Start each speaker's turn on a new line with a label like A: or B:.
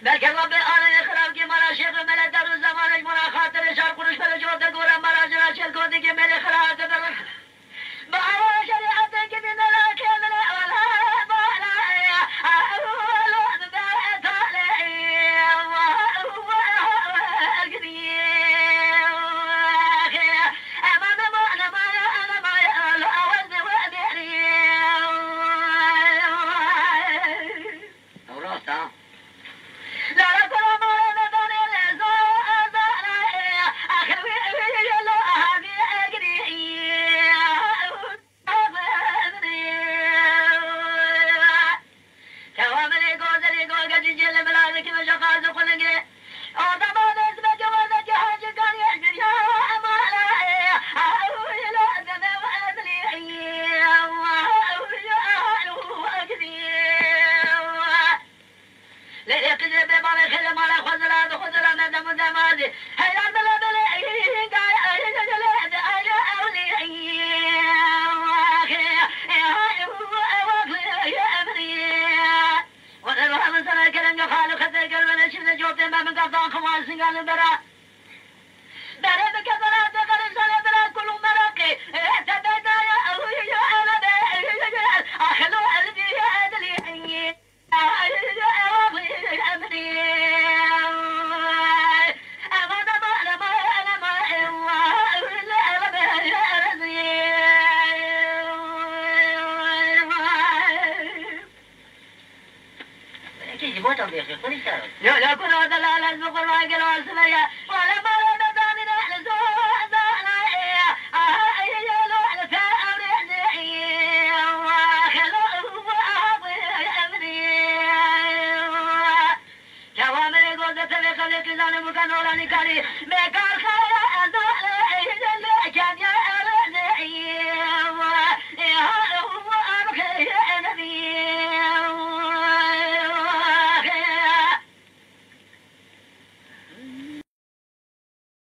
A: بلکه رب العالمین خراب که مرا شیخ ملت در روز زمانش مرا خاطر شار کنش بله جواب گورم مرا جنا چل کردی که ملی خراب در با اول شریعت که دیدن که ملی اولا بالا اولو در تالی لا لا كنا دلالة بقول ما قالوا سمية ولا ما